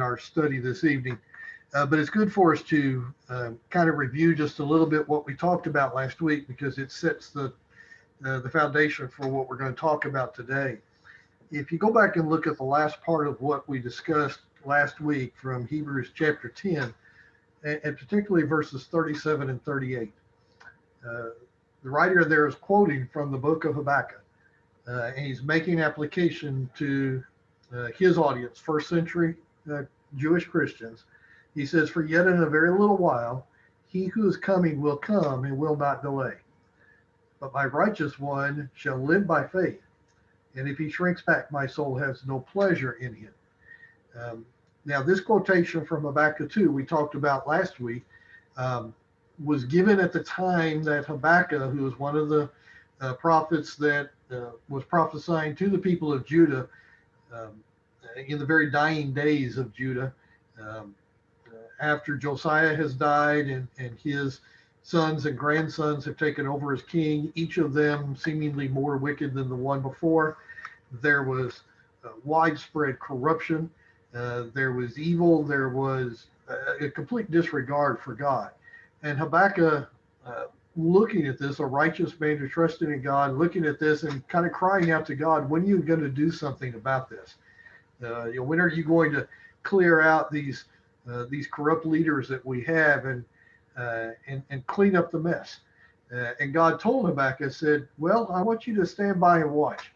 our study this evening. But it's good for us to kind of review just a little bit what we talked about last week, because it sets the foundation for what we're going to talk about today. If you go back and look at the last part of what we discussed last week from Hebrews chapter 10, and particularly verses 37 and 38, the writer there is quoting from the book of Habakkuk, and he's making application to his audience, first century Jewish Christians. He says, "For yet in a very little while, he who is coming will come and will not delay. But my righteous one shall live by faith. And if he shrinks back, my soul has no pleasure in him." Now, this quotation from Habakkuk 2 we talked about last week was given at the time that Habakkuk, who was one of the prophets that was prophesying to the people of Judah in the very dying days of Judah, after Josiah has died and his sons and grandsons have taken over as king, each of them seemingly more wicked than the one before. There was widespread corruption. There was evil. There was a complete disregard for God. And Habakkuk, looking at this, a righteous man who trusted in God, looking at this and kind of crying out to God, when are you going to do something about this? When are you going to clear out these corrupt leaders that we have and clean up the mess? And God told Habakkuk, said, "Well, I want you to stand by and watch."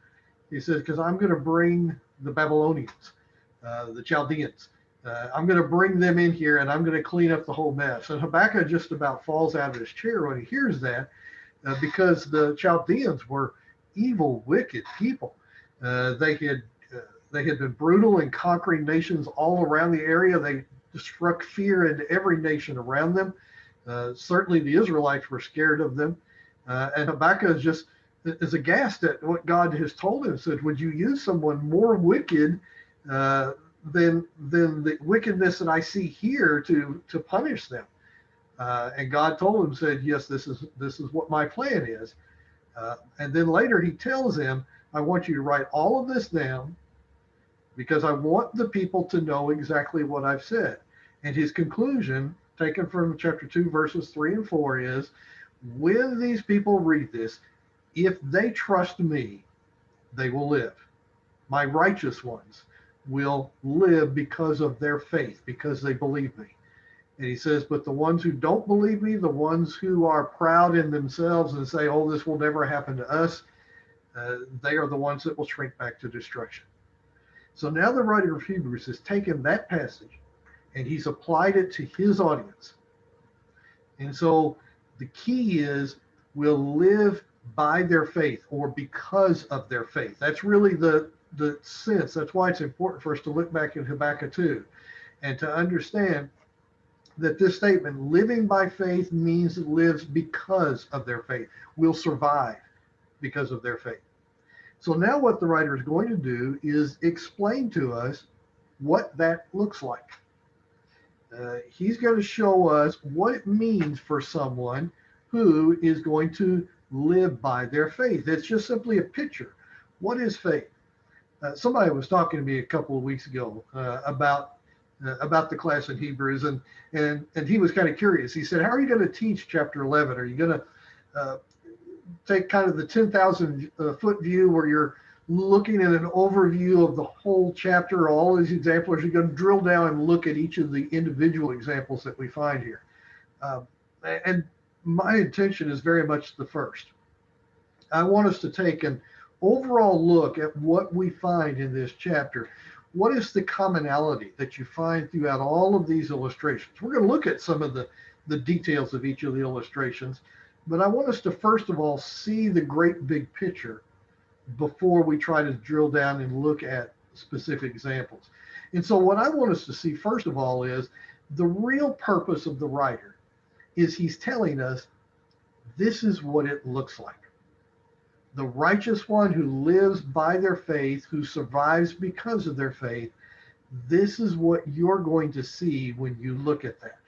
He says, "Because I'm going to bring the Babylonians, the Chaldeans. I'm going to bring them in here, and I'm going to clean up the whole mess." And Habakkuk just about falls out of his chair when he hears that, because the Chaldeans were evil, wicked people. They had been brutal in conquering nations all around the area. They struck fear into every nation around them. Certainly the Israelites were scared of them. And Habakkuk is aghast at what God has told him. Said, "Would you use someone more wicked than the wickedness that I see here to punish them?" And God told him, said, "Yes, this is what my plan is." And then later he tells him, "I want you to write all of this down, because I want the people to know exactly what I've said." And his conclusion, taken from chapter 2, verses 3 and 4, is, when these people read this, if they trust me, they will live. My righteous ones will live because of their faith, because they believe me. And he says, but the ones who don't believe me, the ones who are proud in themselves and say, "Oh, this will never happen to us," they are the ones that will shrink back to destruction. So now the writer of Hebrews has taken that passage and he's applied it to his audience. And so the key is, will live by their faith, or because of their faith. That's really the sense. That's why it's important for us to look back at Habakkuk 2 and to understand that this statement, living by faith, means it lives because of their faith, will survive because of their faith. So now what the writer is going to do is explain to us what that looks like. He's going to show us what it means for someone who is going to live by their faith. It's just simply a picture. What is faith? Somebody was talking to me a couple of weeks ago about the class in Hebrews, and he was kind of curious. He said, "How are you going to teach chapter 11? Are you going to take kind of the 10,000 foot view where you're looking at an overview of the whole chapter, all these examples? You're going to drill down and look at each of the individual examples that we find here?" And my intention is very much the first. I want us to take an overall look at what we find in this chapter. What is the commonality that you find throughout all of these illustrations? We're going to look at some of the details of each of the illustrations, but I want us to first of all see the great big picture before we try to drill down and look at specific examples. And so what I want us to see first of all is the real purpose of the writer is he's telling us this is what it looks like. The righteous one who lives by their faith, who survives because of their faith, this is what you're going to see when you look at that.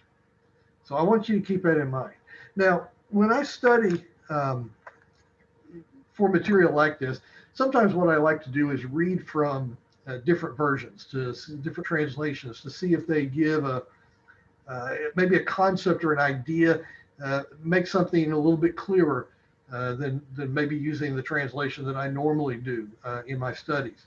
So I want you to keep that in mind. Now, when I study for material like this, sometimes what I like to do is read from different versions, different translations, to see if they give maybe a concept or an idea, make something a little bit clearer than maybe using the translation that I normally do in my studies.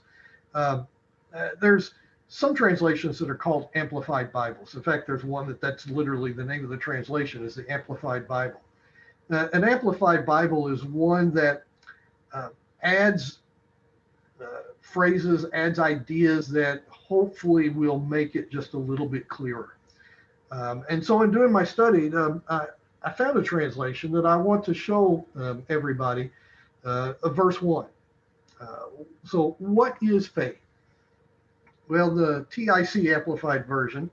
There's some translations that are called Amplified Bibles. In fact, there's one that's literally the name of the translation is the Amplified Bible. An Amplified Bible is one that adds phrases, adds ideas that hopefully will make it just a little bit clearer. And so in doing my study, I found a translation that I want to show everybody, verse 1. So what is faith? Well, the TIC Amplified Version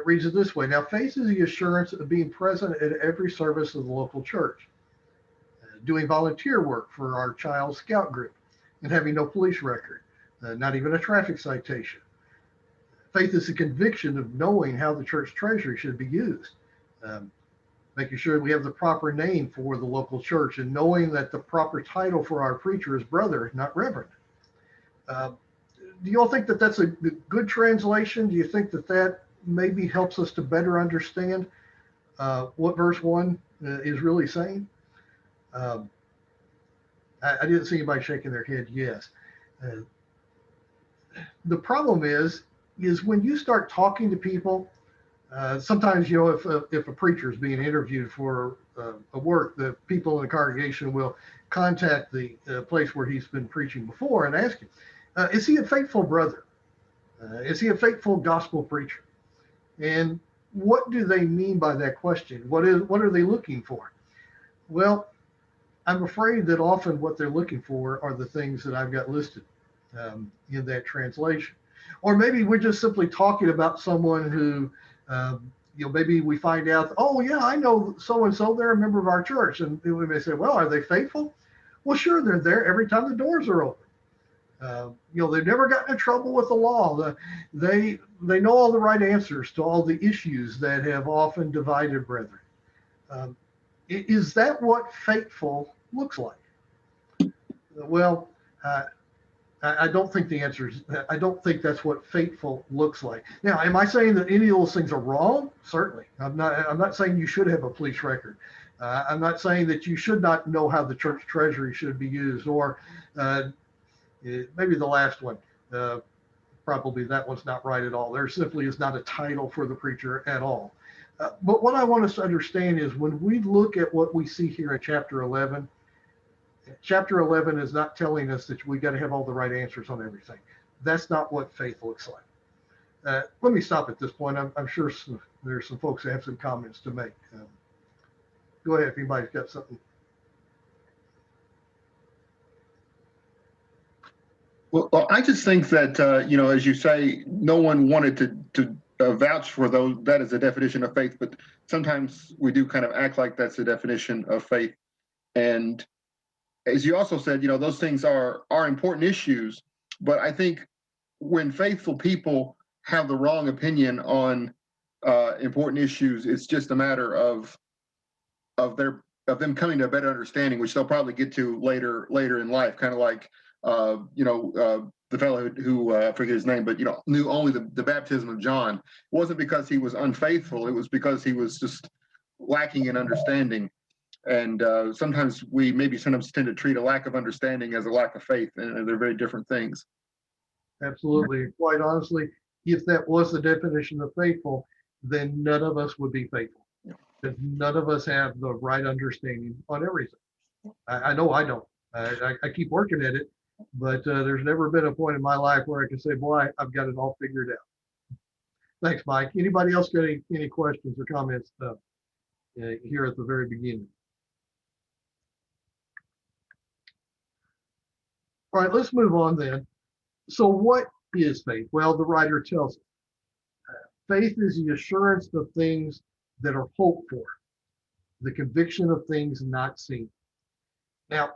reads it this way. Now, faith is the assurance of being present at every service of the local church, doing volunteer work for our child scout group, and having no police record, not even a traffic citation. Faith is the conviction of knowing how the church treasury should be used, making sure we have the proper name for the local church, and knowing that the proper title for our preacher is brother, not reverend. Do you all think that that's a good translation? Do you think that that maybe helps us to better understand what verse 1 is really saying? I didn't see anybody shaking their head yes. The problem is when you start talking to people, sometimes, you know, if a preacher is being interviewed for a work, the people in the congregation will contact the place where he's been preaching before and ask him, is he a faithful brother? Is he a faithful gospel preacher? And what do they mean by that question? What are they looking for? Well, I'm afraid that often what they're looking for are the things that I've got listed in that translation. Or maybe we're just simply talking about someone who, you know, maybe we find out, oh yeah, I know so-and-so, they're a member of our church. And we may say, well, are they faithful? Well, sure, they're there every time the doors are open. You know, they've never gotten in trouble with the law. They know all the right answers to all the issues that have often divided brethren. Is that what faithful looks like? Well, I don't think the answer is, I don't think that's what faithful looks like. Now, am I saying that any of those things are wrong? Certainly. I'm not saying you should have a police record. I'm not saying that you should not know how the church treasury should be used, or maybe the last one, probably that one's not right at all. There simply is not a title for the preacher at all. But what I want us to understand is when we look at what we see here in chapter 11 is not telling us that we got to have all the right answers on everything. That's not what faith looks like. Let me stop at this point. I'm sure there's some folks that have some comments to make. Go ahead if anybody's got something. Well, I just think that, you know, as you say, no one wanted to vouch for that as a definition of faith, but sometimes we do kind of act like that's the definition of faith. And as you also said, you know, those things are important issues, but I think when faithful people have the wrong opinion on important issues, it's just a matter of them coming to a better understanding, which they'll probably get to later in life, kind of like you know, the fellow who I forget his name, but, you know, knew only the baptism of John. It wasn't because he was unfaithful. It was because he was just lacking in understanding. And sometimes we sometimes tend to treat a lack of understanding as a lack of faith, and they're very different things. Absolutely. Quite honestly, if that was the definition of faithful, then none of us would be faithful. Because none of us have the right understanding on everything. I know I don't. I keep working at it, but there's never been a point in my life where I can say, boy, I've got it all figured out. Thanks, Mike. Anybody else got any questions or comments here at the very beginning? All right, let's move on then. So what is faith? Well, the writer tells us. Faith is the assurance of things that are hoped for, the conviction of things not seen. Now,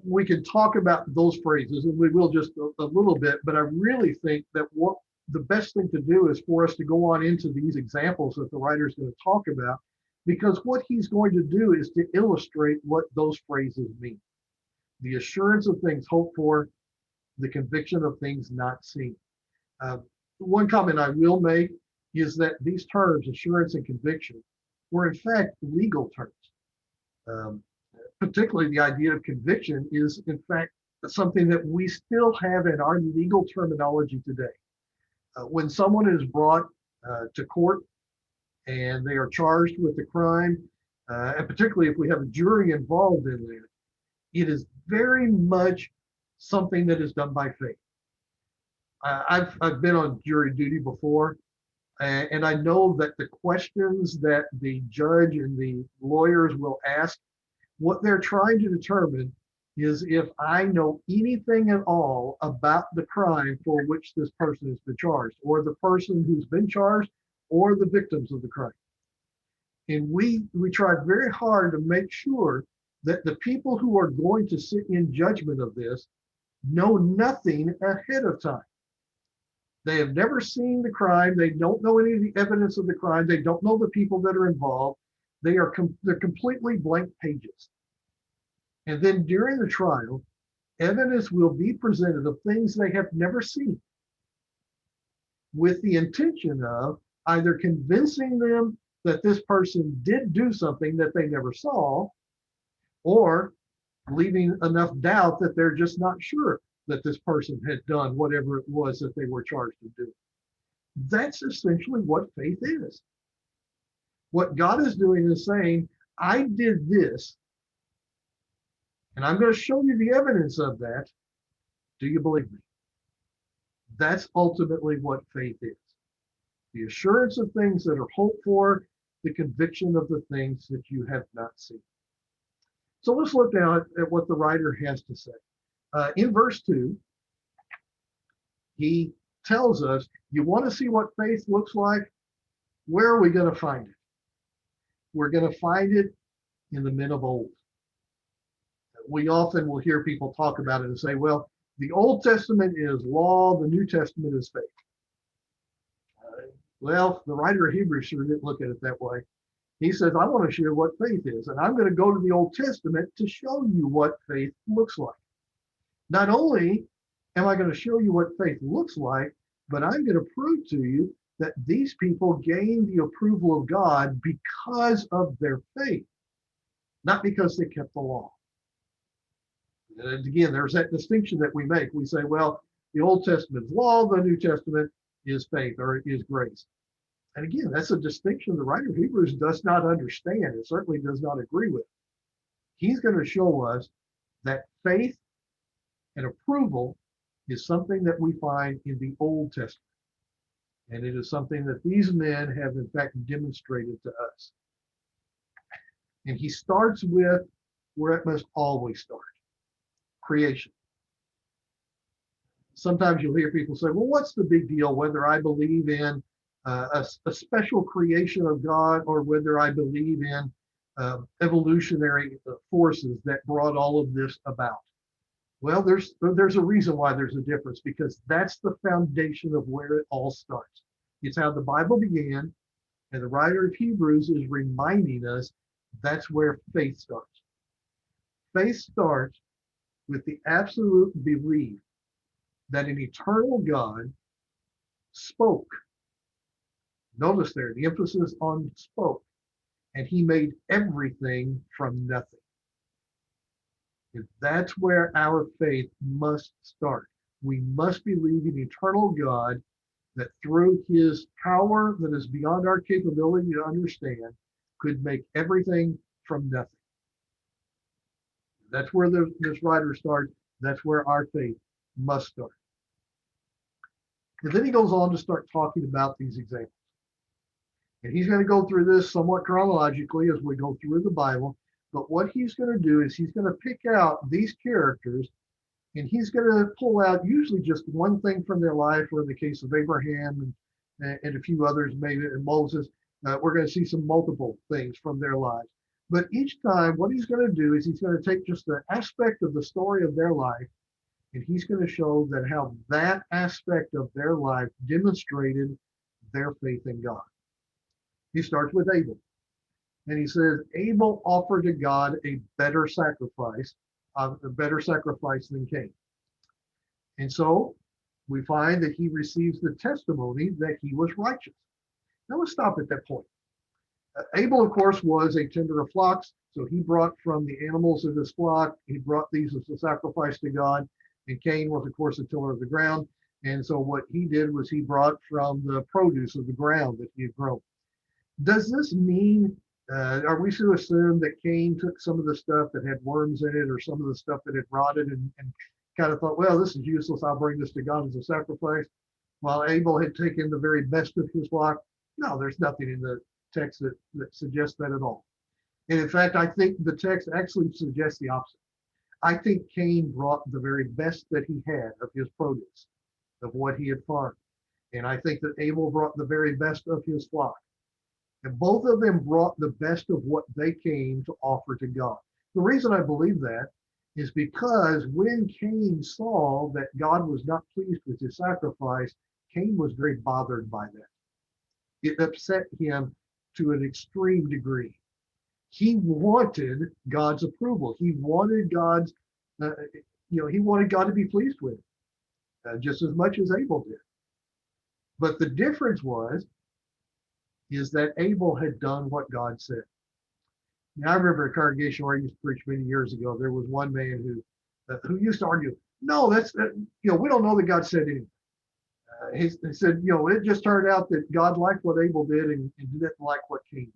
we can talk about those phrases, and we will just a little bit, but I really think that what the best thing to do is for us to go on into these examples that the writer is going to talk about, because what he's going to do is to illustrate what those phrases mean. The assurance of things hoped for, the conviction of things not seen. One comment I will make is that these terms, assurance and conviction, were in fact legal terms. Um, Particularly the idea of conviction is in fact something that we still have in our legal terminology today. When someone is brought to court and they are charged with a crime, and particularly if we have a jury involved in that, it is very much something that is done by faith. I've been on jury duty before, and I know that the questions that the judge and the lawyers will ask, what they're trying to determine is if I know anything at all about the crime for which this person has been charged, or the person who's been charged, or the victims of the crime. And we try very hard to make sure that the people who are going to sit in judgment of this know nothing ahead of time. They have never seen the crime. They don't know any of the evidence of the crime. They don't know the people that are involved. They're completely blank pages. And then during the trial, evidence will be presented of things they have never seen, with the intention of either convincing them that this person did do something that they never saw, or leaving enough doubt that they're just not sure that this person had done whatever it was that they were charged to do. That's essentially what faith is. What God is doing is saying, I did this, and I'm going to show you the evidence of that. Do you believe me? That's ultimately what faith is. The assurance of things that are hoped for, the conviction of the things that you have not seen. So let's look now at what the writer has to say. In verse 2, he tells us, you want to see what faith looks like? Where are we going to find it? We're going to find it in the men of old. We often will hear people talk about it and say, well, the Old Testament is law, the New Testament is faith. Well, the writer of Hebrews sure didn't look at it that way. He says, I want to share what faith is, and I'm going to go to the Old Testament to show you what faith looks like. Not only am I going to show you what faith looks like, but I'm going to prove to you that these people gained the approval of God because of their faith, not because they kept the law. And again, there's that distinction that we make. We say, well, the Old Testament is law, the New Testament is faith, or is grace. And again, that's a distinction the writer of Hebrews does not understand. It certainly does not agree with. He's going to show us that faith and approval is something that we find in the Old Testament. And it is something that these men have in fact demonstrated to us. And he starts with where it must always start: creation. Sometimes you'll hear people say, well, what's the big deal whether I believe in a special creation of God or whether I believe in evolutionary forces that brought all of this about? Well, there's a reason why there's a difference, because that's the foundation of where it all starts. It's how the Bible began, and the writer of Hebrews is reminding us that's where faith starts. Faith starts with the absolute belief that an eternal God spoke. Notice there, the emphasis on spoke, and he made everything from nothing. And that's where our faith must start. We must believe in eternal God that through his power that is beyond our capability to understand could make everything from nothing. That's where this writer starts. That's where our faith must start. And then he goes on to start talking about these examples. And he's going to go through this somewhat chronologically as we go through the Bible. But what he's going to do is he's going to pick out these characters, and he's going to pull out usually just one thing from their life, or in the case of Abraham and a few others, maybe, and Moses, we're going to see some multiple things from their lives. But each time, what he's going to do is he's going to take just an aspect of the story of their life, and he's going to show that how that aspect of their life demonstrated their faith in God. He starts with Abel. And he says, Abel offered to God a better sacrifice than Cain. And so we find that he receives the testimony that he was righteous. Now let's stop at that point. Abel, of course, was a tender of flocks. So he brought from the animals of his flock, he brought these as a sacrifice to God. And Cain was, of course, a tiller of the ground. And so what he did was he brought from the produce of the ground that he had grown. Does this mean, are we to assume that Cain took some of the stuff that had worms in it or some of the stuff that had rotted and kind of thought, well, this is useless, I'll bring this to God as a sacrifice, while Abel had taken the very best of his flock? No, there's nothing in the text that suggests that at all. And in fact, I think the text actually suggests the opposite. I think Cain brought the very best that he had of his produce, of what he had farmed. And I think that Abel brought the very best of his flock. And both of them brought the best of what they came to offer to God. The reason I believe that is because when Cain saw that God was not pleased with his sacrifice, Cain was very bothered by that. It upset him to an extreme degree. He wanted God's approval. He wanted God's, he wanted God to be pleased with him, just as much as Abel did. But the difference is that Abel had done what God said. Now, I remember a congregation where I used to preach many years ago. There was one man who used to argue, no, we don't know that God said anything. He said, it just turned out that God liked what Abel did and didn't like what Cain did.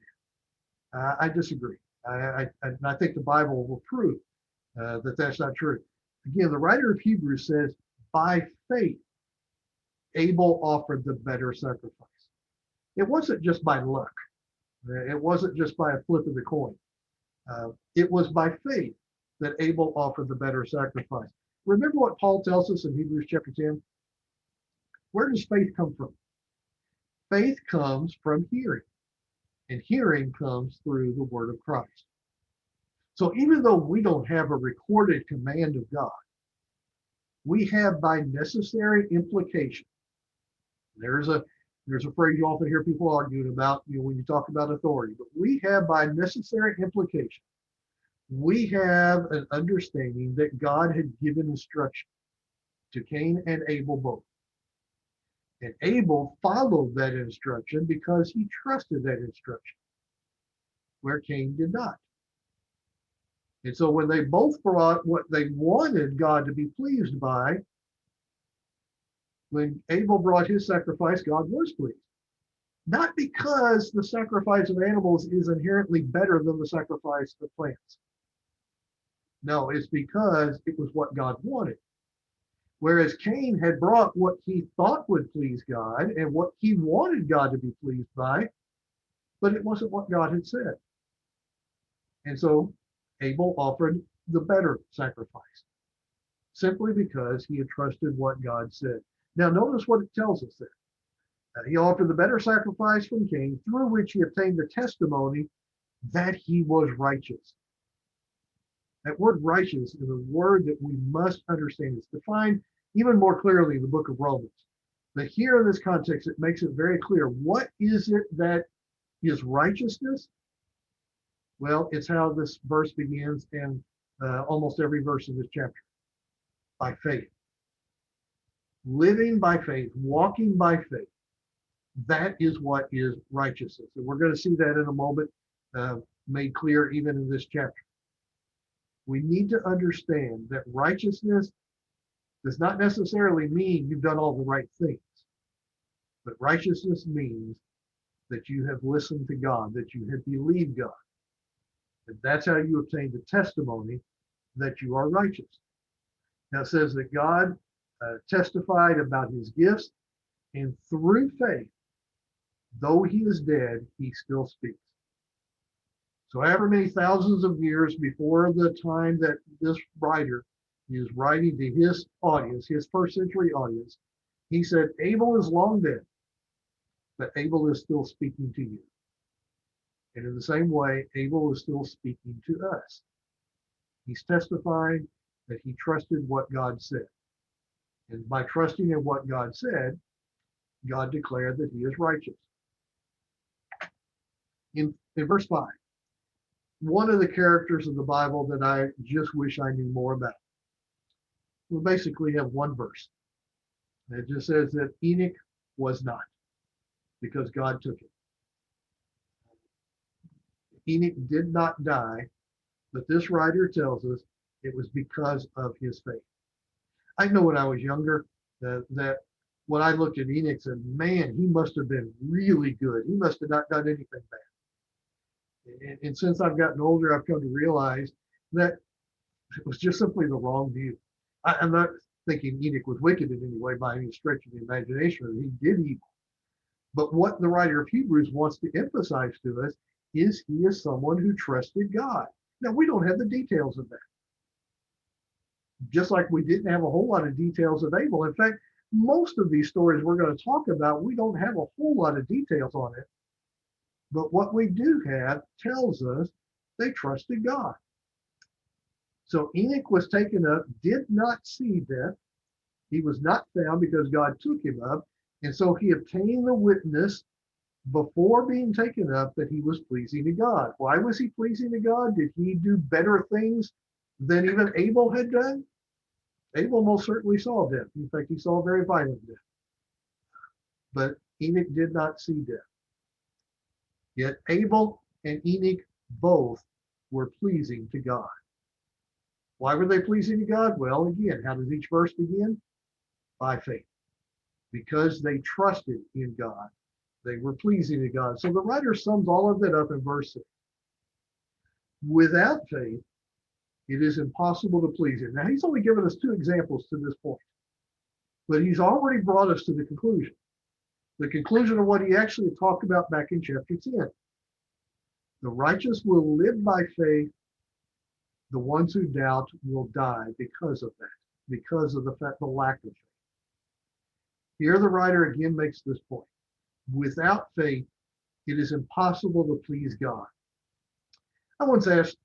I disagree. I think the Bible will prove that that's not true. Again, the writer of Hebrews says, by faith, Abel offered the better sacrifice. It wasn't just by luck. It wasn't just by a flip of the coin. It was by faith that Abel offered the better sacrifice. Remember what Paul tells us in Hebrews chapter 10? Where does faith come from? Faith comes from hearing, and hearing comes through the word of Christ. So even though we don't have a recorded command of God, we have by necessary implication. There's a phrase you often hear people arguing about, when you talk about authority, but we have by necessary implication, we have an understanding that God had given instruction to Cain and Abel both. And Abel followed that instruction because he trusted that instruction, where Cain did not. And so when they both brought what they wanted God to be pleased by, when Abel brought his sacrifice, God was pleased. Not because the sacrifice of animals is inherently better than the sacrifice of plants. No, it's because it was what God wanted. Whereas Cain had brought what he thought would please God and what he wanted God to be pleased by, but it wasn't what God had said. And so Abel offered the better sacrifice, simply because he had trusted what God said. Now, notice what it tells us there. He offered the better sacrifice from Cain, through which he obtained the testimony that he was righteous. That word righteous is a word that we must understand. It's defined even more clearly in the book of Romans. But here in this context, it makes it very clear. What is it that is righteousness? Well, it's how this verse begins in almost every verse of this chapter. By faith. Living by faith, walking by faith. That is what is righteousness. And we're going to see that in a moment, made clear even in this chapter. We need to understand that righteousness does not necessarily mean you've done all the right things, but righteousness means that you have listened to God, that you have believed God. And that's how you obtain the testimony that you are righteous. Now it says that God testified about his gifts, and through faith, though he is dead, he still speaks. So however many thousands of years before the time that this writer is writing to his audience, his first century audience, he said, Abel is long dead, but Abel is still speaking to you. And in the same way, Abel is still speaking to us. He's testifying that he trusted what God said. And by trusting in what God said, God declared that he is righteous. In verse 5, one of the characters of the Bible that I just wish I knew more about. We basically have one verse. It just says that Enoch was not, because God took him. Enoch did not die, but this writer tells us it was because of his faith. I know when I was younger that when I looked at Enoch, I said, man, he must have been really good. He must have not done anything bad. And since I've gotten older, I've come to realize that it was just simply the wrong view. I'm not thinking Enoch was wicked in any way by any stretch of the imagination. He did evil. But what the writer of Hebrews wants to emphasize to us is he is someone who trusted God. Now, we don't have the details of that. Just like we didn't have a whole lot of details of Abel. In fact, most of these stories we're going to talk about, we don't have a whole lot of details on it. But what we do have tells us they trusted God. So Enoch was taken up, did not see death. He was not found because God took him up. And so he obtained the witness before being taken up that he was pleasing to God. Why was he pleasing to God? Did he do better things than even Abel had done? Abel most certainly saw death. In fact, he saw very violent death. But Enoch did not see death. Yet Abel and Enoch both were pleasing to God. Why were they pleasing to God? Well, again, how does each verse begin? By faith. Because they trusted in God, they were pleasing to God. So the writer sums all of that up in verse 6. Without faith, it is impossible to please him. Now, he's only given us 2 examples to this point, but he's already brought us to the conclusion of what he actually talked about back in chapter 10. The righteous will live by faith. The ones who doubt will die because of that, because of the lack of faith. Here the writer again makes this point. Without faith, it is impossible to please God. I once asked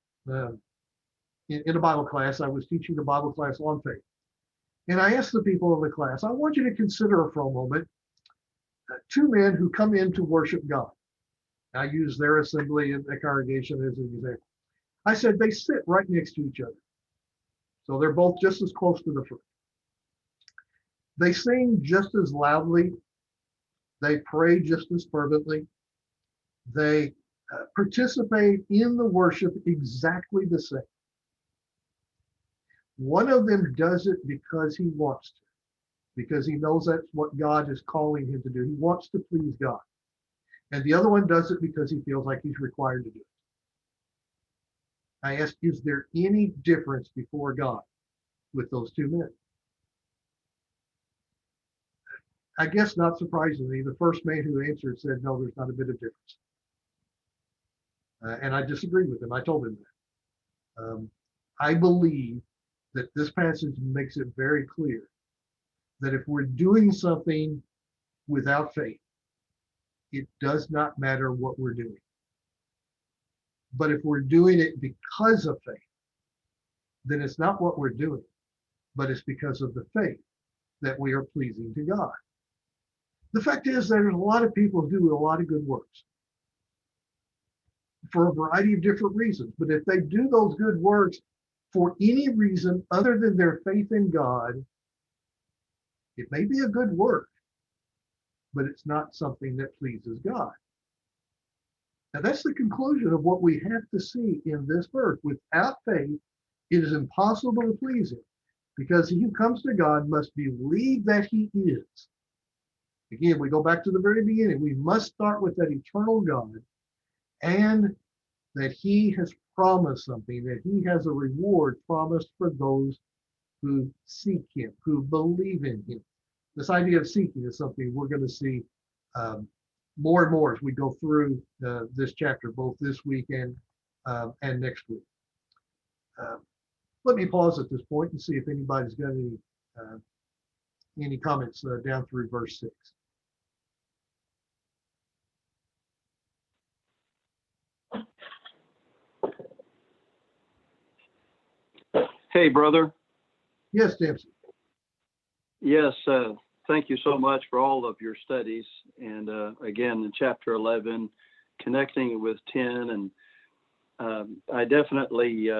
in a Bible class, I was teaching a Bible class on faith. And I asked the people in the class, I want you to consider for a moment 2 men who come in to worship God. I use their assembly and their congregation as an example. I said they sit right next to each other. So they're both just as close to the front. They sing just as loudly. They pray just as fervently. They participate in the worship exactly the same. One of them does it because he wants to, because he knows that's what God is calling him to do. He wants to please God. And the other one does it because he feels like he's required to do it. I ask, is there any difference before God with those 2 men? I guess not surprisingly, the first man who answered said, no, there's not a bit of difference. And I disagreed with him. I told him that. I believe that this passage makes it very clear that if we're doing something without faith, it does not matter what we're doing. But if we're doing it because of faith, then it's not what we're doing, but it's because of the faith that we are pleasing to God. The fact is that there's a lot of people who do a lot of good works for a variety of different reasons. But if they do those good works for any reason other than their faith in God, it may be a good work, but it's not something that pleases God. Now that's the conclusion of what we have to see in this verse. Without faith, it is impossible to please him, because he who comes to God must believe that he is. Again, we go back to the very beginning. We must start with that eternal God, and that he has promised something, that he has a reward promised for those who seek him, who believe in him. This idea of seeking is something we're going to see more and more as we go through this chapter, both this week and next week. Let me pause at this point and see if anybody's got any comments down through verse 6. Hey, brother. Yes, Dempsey. Yes, thank you so much for all of your studies. And again, in chapter 11, connecting with 10. And I definitely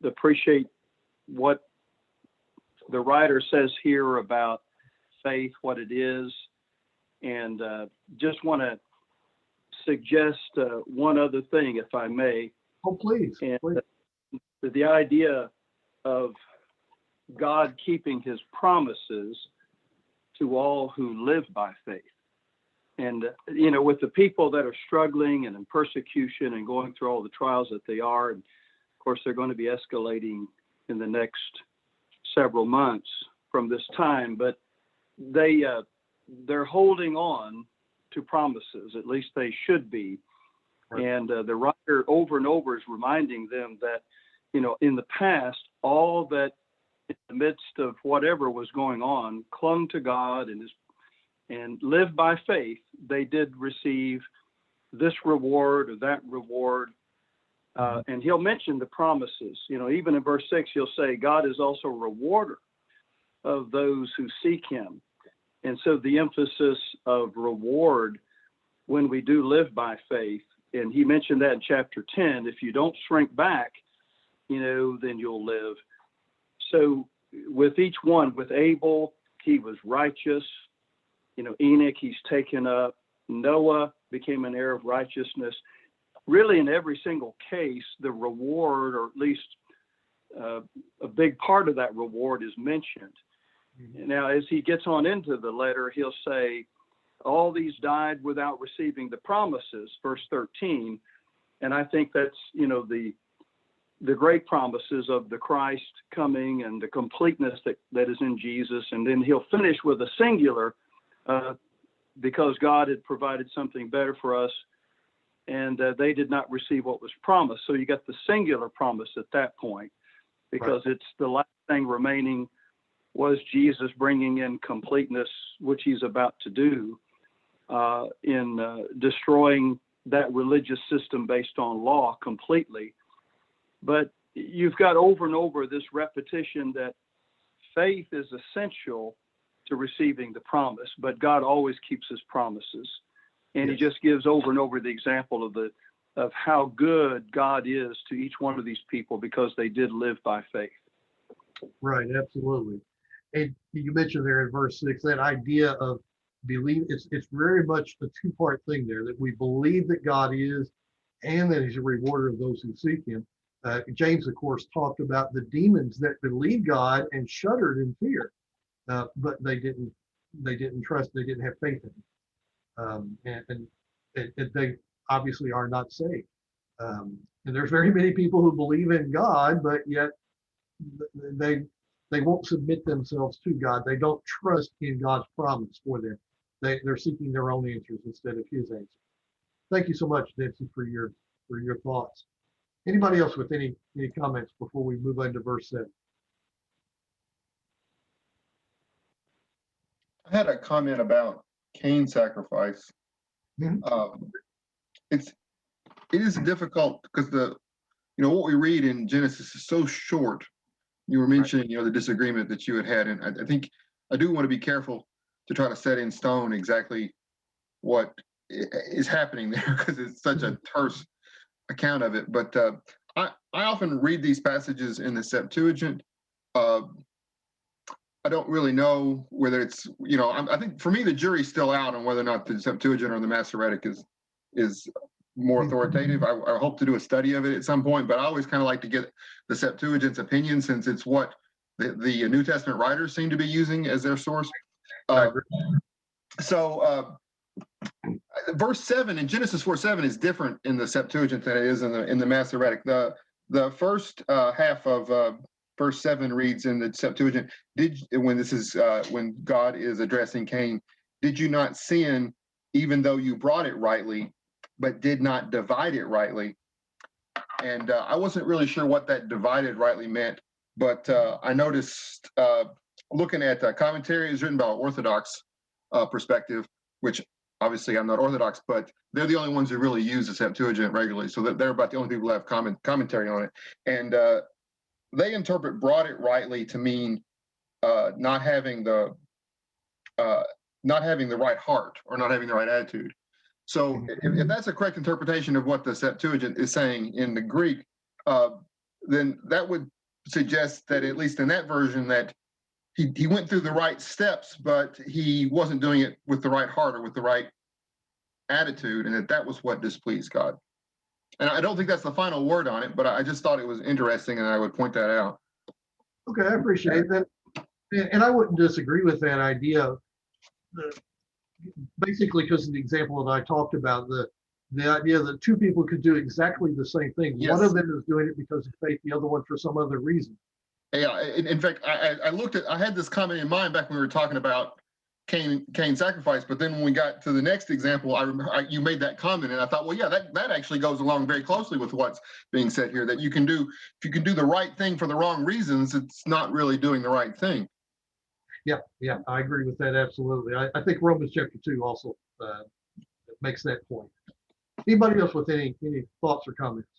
appreciate what the writer says here about faith, what it is, and just want to suggest one other thing, if I may. Oh, please. And Please. the idea of God keeping his promises to all who live by faith. And, with the people that are struggling and in persecution and going through all the trials that they are, and of course, they're going to be escalating in the next several months from this time, but they're holding on to promises, at least they should be. Right. And the writer over and over is reminding them that, in the past, all that in the midst of whatever was going on clung to God and lived by faith. They did receive this reward or that reward. And he'll mention the promises. Even in verse 6, he'll say, God is also a rewarder of those who seek him. And so the emphasis of reward when we do live by faith, and he mentioned that in chapter 10, if you don't shrink back, then you'll live. So with each one, with Abel, he was righteous. Enoch, he's taken up. Noah became an heir of righteousness. Really, in every single case, the reward, or at least a big part of that reward, is mentioned. Mm-hmm. Now, as he gets on into the letter, he'll say, all these died without receiving the promises, verse 13. And I think that's, the great promises of the Christ coming and the completeness that is in Jesus. And then he'll finish with a singular, because God had provided something better for us, and they did not receive what was promised. So you got the singular promise at that point, because It's the last thing remaining was Jesus bringing in completeness, which he's about to do in destroying that religious system based on law completely. But you've got over and over this repetition that faith is essential to receiving the promise, but God always keeps his promises. And He just gives over and over the example of how good God is to each one of these people because they did live by faith. Right, absolutely. And you mentioned there in verse 6, that idea of believe, it's very much a two-part thing there, that we believe that God is and that he's a rewarder of those who seek him. James, of course, talked about the demons that believed God and shuddered in fear, but they didn't trust, they didn't have faith in him. And they obviously are not saved. And there's very many people who believe in God, but yet they won't submit themselves to God. They don't trust in God's promise for them. They're seeking their own answers instead of his answer. Thank you so much, Nancy, for your thoughts. Anybody else with any comments before we move on to verse 7? I had a comment about Cain's sacrifice. Mm-hmm. It is difficult because what we read in Genesis is so short. You were mentioning the disagreement that you had, and I think I do want to be careful to try to set in stone exactly what is happening there because it's such a terse account of it. But I often read these passages in the Septuagint. I don't really know whether it's I think for me the jury's still out on whether or not the Septuagint or the Masoretic is more authoritative. I hope to do a study of it at some point, but I always kind of like to get the Septuagint's opinion since it's what the New Testament writers seem to be using as their source. So verse 7 in Genesis 4:7 is different in the Septuagint than it is in the Masoretic. The first half of verse 7 reads in the Septuagint, when God is addressing Cain, did you not sin even though you brought it rightly, but did not divide it rightly? And I wasn't really sure what that divided rightly meant, but I noticed looking at commentaries written by Orthodox perspective, which obviously I'm not Orthodox, but they're the only ones who really use the Septuagint regularly. So they're about the only people who have commentary on it. And they interpret brought it rightly to mean not having the right heart or not having the right attitude. So if that's a correct interpretation of what the Septuagint is saying in the Greek, then that would suggest that at least in that version that he went through the right steps, but he wasn't doing it with the right heart or with the right attitude, and that was what displeased God. And I don't think that's the final word on it, but I just thought it was interesting, and I would point that out. Okay, I appreciate that. And I wouldn't disagree with that idea. Basically, because of the example that I talked about, the idea that two people could do exactly the same thing. Yes. One of them is doing it because of faith, the other one for some other reason. Yeah, in fact, I had this comment in mind back when we were talking about Cain's sacrifice, but then when we got to the next example, I remember you made that comment, and I thought, well, yeah, that actually goes along very closely with what's being said here. That if you can do the right thing for the wrong reasons, it's not really doing the right thing. Yeah, I agree with that absolutely. I think Romans chapter 2 also makes that point. Anybody else with any thoughts or comments?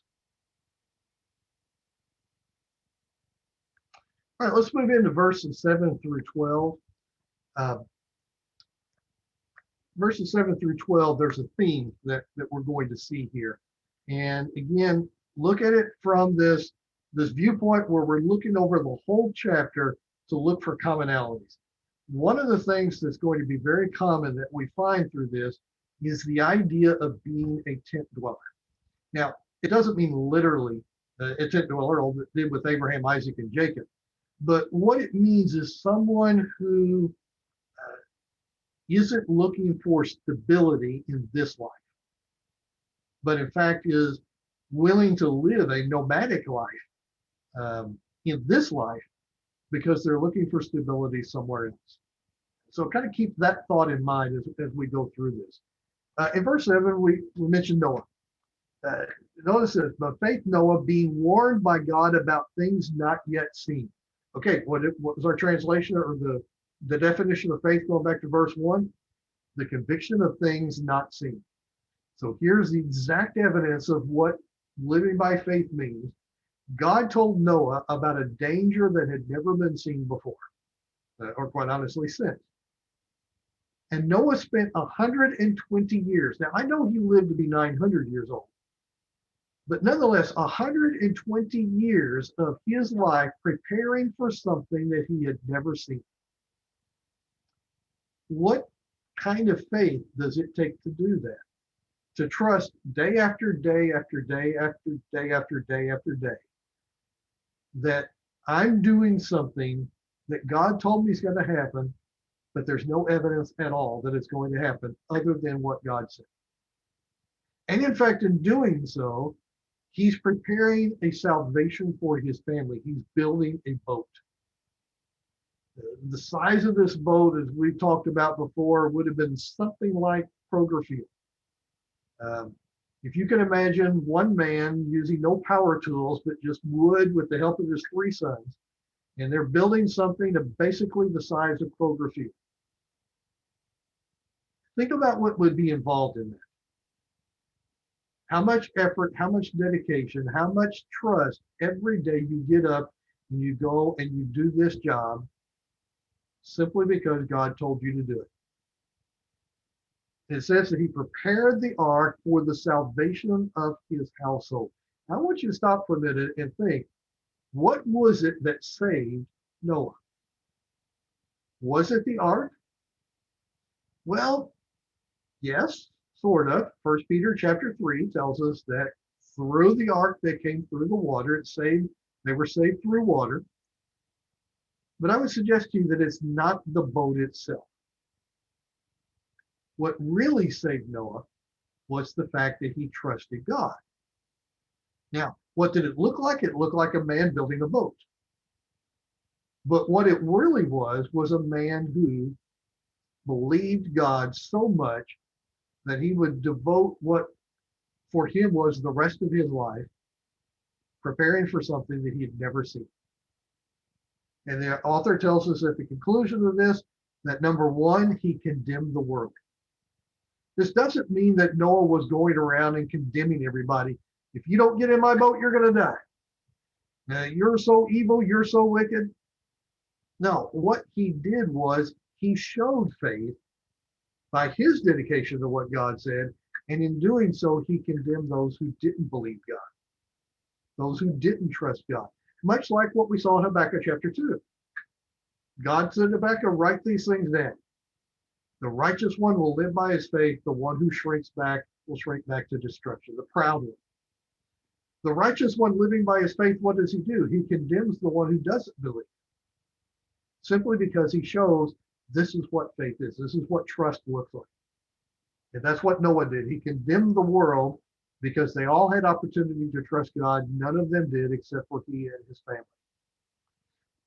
All right, let's move into verses 7 through 12. Verses 7 through 12, there's a theme that we're going to see here. And again, look at it from this viewpoint where we're looking over the whole chapter to look for commonalities. One of the things that's going to be very common that we find through this is the idea of being a tent dweller. Now, it doesn't mean literally a tent dweller, all that did with Abraham, Isaac, and Jacob. But what it means is someone who isn't looking for stability in this life, but in fact is willing to live a nomadic life in this life because they're looking for stability somewhere else. So kind of keep that thought in mind as we go through this. In verse 7, we mentioned Noah. Notice this, by faith Noah, being warned by God about things not yet seen. Okay, what was our translation or the definition of faith going back to verse 1? The conviction of things not seen. So here's the exact evidence of what living by faith means. God told Noah about a danger that had never been seen before, or quite honestly since. And Noah spent 120 years. Now, I know he lived to be 900 years old, but nonetheless, 120 years of his life preparing for something that he had never seen. What kind of faith does it take to do that? To trust day after day after day after day after day after day that I'm doing something that God told me is going to happen, but there's no evidence at all that it's going to happen other than what God said. And in fact, in doing so, he's preparing a salvation for his family. He's building a boat. The size of this boat, as we talked about before, would have been something like Kroger Field. If you can imagine one man using no power tools, but just wood with the help of his 3 sons, and they're building something of basically the size of Kroger Field. Think about what would be involved in that. How much effort, how much dedication, how much trust every day you get up and you go and you do this job simply because God told you to do it. It says that he prepared the ark for the salvation of his household. I want you to stop for a minute and think, what was it that saved Noah? Was it the ark? Well, yes, sort of. 1 Peter chapter 3 tells us that through the ark that came through the water, they were saved through water. But I would suggest to you that it's not the boat itself. What really saved Noah was the fact that he trusted God. Now, what did it look like? It looked like a man building a boat. But what it really was a man who believed God so much that he would devote what for him was the rest of his life preparing for something that he had never seen. And the author tells us at the conclusion of this that number 1, he condemned the world. This doesn't mean that Noah was going around and condemning everybody. If you don't get in my boat, you're going to die. Now, you're so evil, you're so wicked. No, what he did was he showed faith by his dedication to what God said. And in doing so, he condemned those who didn't believe God, those who didn't trust God. Much like what we saw in Habakkuk chapter 2. God said to Habakkuk, write these things down. The righteous one will live by his faith. The one who shrinks back will shrink back to destruction. The proud one. The righteous one living by his faith, what does he do? He condemns the one who doesn't believe, simply because he shows this is what faith is. This is what trust looks like. And that's what Noah did. He condemned the world because they all had opportunity to trust God. None of them did except for he and his family.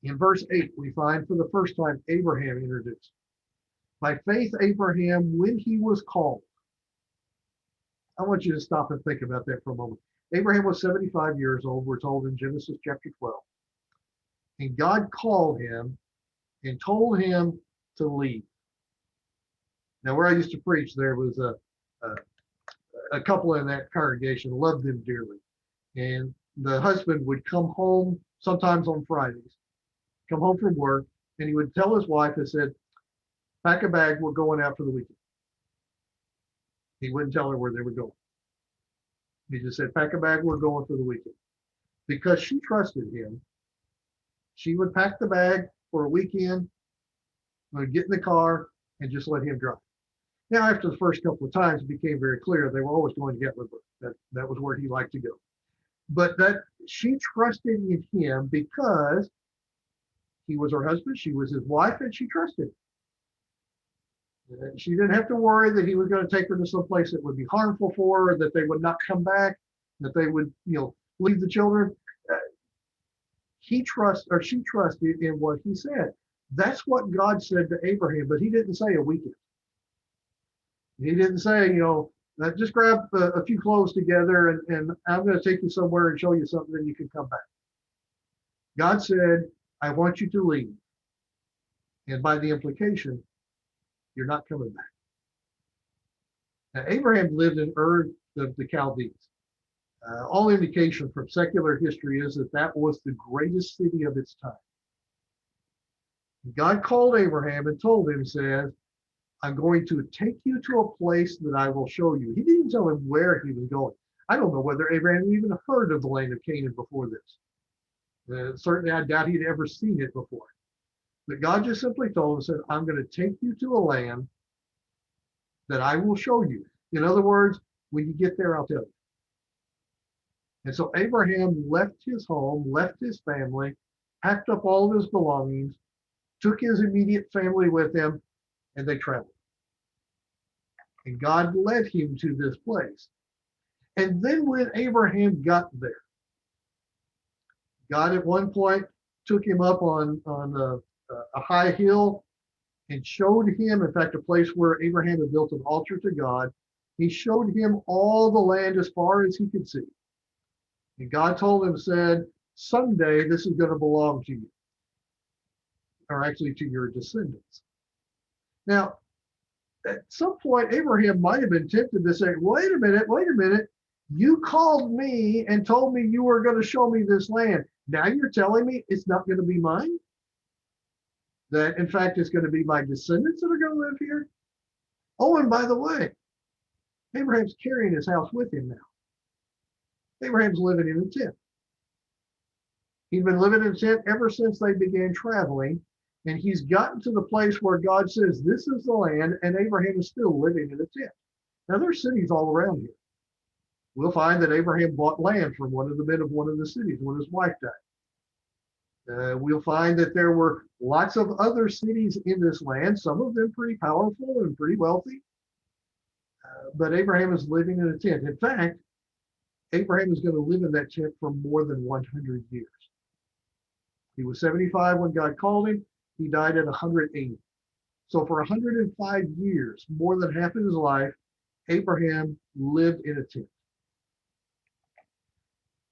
In verse 8, we find for the first time Abraham introduced. By faith, Abraham, when he was called. I want you to stop and think about that for a moment. Abraham was 75 years old, we're told in Genesis chapter 12. And God called him and told him to leave. Now, where I used to preach, there was a couple in that congregation, loved them dearly. And the husband would come home sometimes on Fridays, come home from work, and he would tell his wife and said, pack a bag, we're going out for the weekend. He wouldn't tell her where they were going. He just said, pack a bag, we're going for the weekend. Because she trusted him, she would pack the bag for a weekend, would get in the car, and just let him drive. Now, after the first couple of times, it became very clear they were always going to Gatlinburg. That was where he liked to go. But that she trusted in him because he was her husband, she was his wife, and she trusted him. She didn't have to worry that he was going to take her to some place that would be harmful for her, that they would not come back, that they would, leave the children. She trusted in what he said. That's what God said to Abraham, but he didn't say a weekend. He didn't say, just grab a few clothes together and I'm going to take you somewhere and show you something, then you can come back. God said, I want you to leave. And by the implication, you're not coming back. Now, Abraham lived in Ur of the Chaldees. All indication from secular history is that was the greatest city of its time. God called Abraham and told him, says, I'm going to take you to a place that I will show you. He didn't tell him where he was going. I don't know whether Abraham even heard of the land of Canaan before this. Certainly, I doubt he'd ever seen it before. But God just simply told him, said, I'm going to take you to a land that I will show you. In other words, when you get there, I'll tell you. And so Abraham left his home, left his family, packed up all of his belongings, took his immediate family with him, and they traveled. And God led him to this place. And then when Abraham got there, God at one point took him up on a high hill and showed him, in fact, a place where Abraham had built an altar to God. He showed him all the land as far as he could see. And God told him, said, someday this is going to belong to you, or actually to your descendants. Now, at some point, Abraham might have been tempted to say, wait a minute. You called me and told me you were going to show me this land. Now you're telling me it's not going to be mine? That, in fact, it's going to be my descendants that are going to live here? Oh, and by the way, Abraham's carrying his house with him now. Abraham's living in a tent. He'd been living in a tent ever since they began traveling, and he's gotten to the place where God says, this is the land, and Abraham is still living in a tent. Now, there's cities all around here. We'll find that Abraham bought land from one of the men of one of the cities when his wife died. We'll find that there were lots of other cities in this land, some of them pretty powerful and pretty wealthy. But Abraham is living in a tent. In fact, Abraham is going to live in that tent for more than 100 years. He was 75 when God called him. He died at 180. So for 105 years, more than half of his life, Abraham lived in a tent.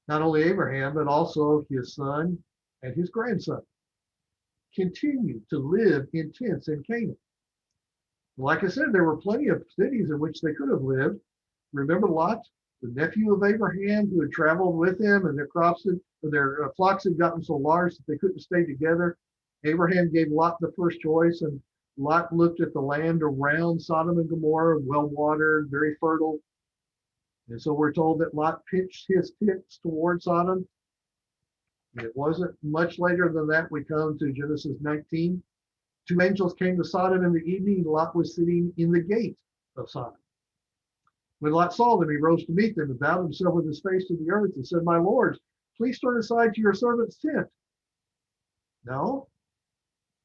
Not only Abraham, but also his son and his grandson continued to live in tents in Canaan. Like I said, there were plenty of cities in which they could have lived. Remember Lot, the nephew of Abraham, who had traveled with him, and their flocks had gotten so large that they couldn't stay together. Abraham gave Lot the first choice, and Lot looked at the land around Sodom and Gomorrah, well-watered, very fertile. And so we're told that Lot pitched his tents toward Sodom. It wasn't much later than that we come to Genesis 19, 2 angels came to Sodom in the evening. Lot was sitting in the gate of Sodom. When Lot saw them, he rose to meet them and bowed himself with his face to the earth and said, "My lords, please turn aside to your servant's tent." No,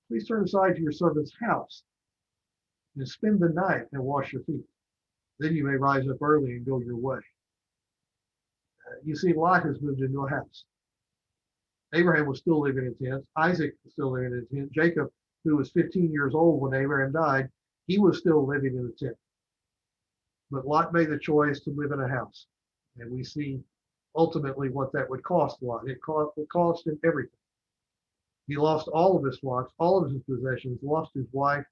please turn aside to your servant's house and spend the night and wash your feet. Then you may rise up early and go your way. You see, Lot has moved into a house. Abraham was still living in tents. Isaac was still living in a tent. Jacob, who was 15 years old when Abraham died, he was still living in a tent. But Lot made the choice to live in a house. And we see ultimately what that would cost Lot. It cost him everything. He lost all of his flocks, all of his possessions, lost his wife,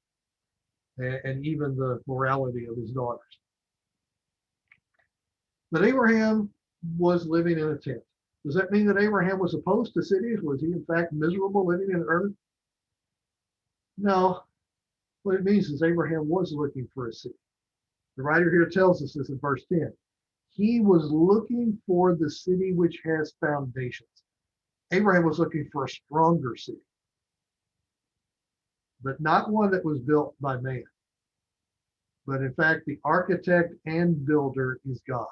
and even the morality of his daughters. But Abraham was living in a tent. Does that mean that Abraham was opposed to cities? Was he in fact miserable living in earth? No. What it means is Abraham was looking for a city. The writer here tells us this in verse 10. He was looking for the city which has foundations. Abraham was looking for a stronger city, but not one that was built by man. But in fact, the architect and builder is God.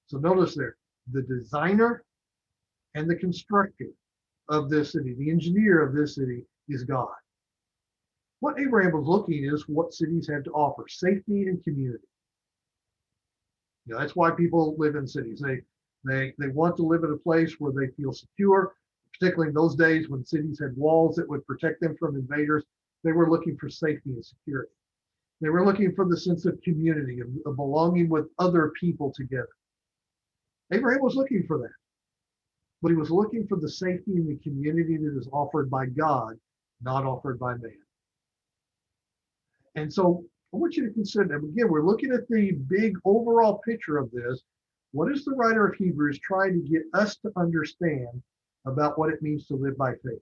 So notice there, the designer and the constructor of this city, the engineer of this city is God. What Abraham was looking is what cities have to offer: safety and community. You know, that's why people live in cities. They want to live in a place where they feel secure, particularly in those days when cities had walls that would protect them from invaders. They were looking for safety and security. They were looking for the sense of community, of belonging with other people together. Abraham was looking for that, but he was looking for the safety and the community that is offered by God, not offered by man. And so I want you to consider, again, we're looking at the big overall picture of this. What is the writer of Hebrews trying to get us to understand about what it means to live by faith?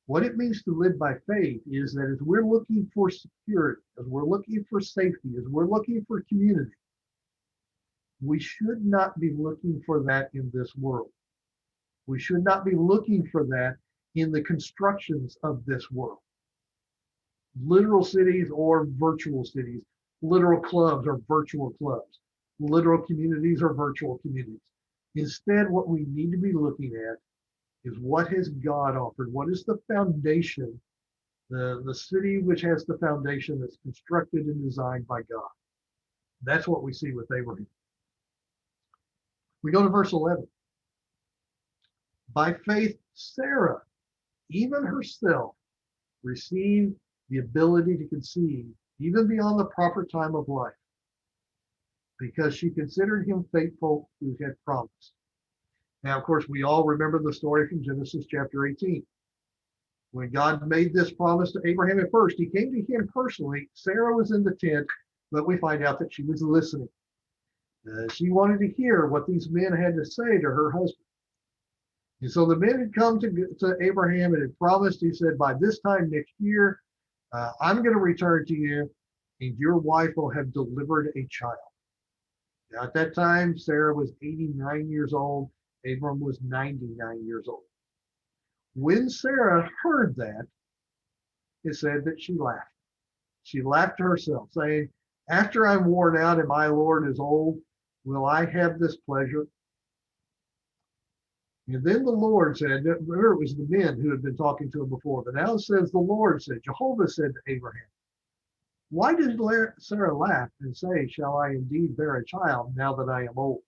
What it means to live by faith is that as we're looking for security, as we're looking for safety, as we're looking for community, we should not be looking for that in this world. We should not be looking for that in the constructions of this world. Literal cities or virtual cities, literal clubs or virtual clubs, literal communities or virtual communities. Instead, what we need to be looking at is what has God offered? What is the foundation, the city which has the foundation that's constructed and designed by God? That's what we see with Abraham. We go to verse 11. By faith, Sarah, even herself, received the ability to conceive even beyond the proper time of life, because she considered him faithful who had promised. Now, of course, we all remember the story from Genesis chapter 18. When God made this promise to Abraham at first, he came to him personally. Sarah was in the tent, but we find out that she was listening. She wanted to hear what these men had to say to her husband. And so the men had come to Abraham and had promised, he said, by this time next year, I'm going to return to you and your wife will have delivered a child. Now, at that time, Sarah was 89 years old. Abram was 99 years old. When Sarah heard that, it said that she laughed. She laughed to herself, saying, after I'm worn out and my Lord is old, will I have this pleasure? And then the Lord said, remember it was the men who had been talking to him before, but now it says the Lord said, Jehovah said to Abraham, why did Sarah laugh and say, shall I indeed bear a child now that I am old?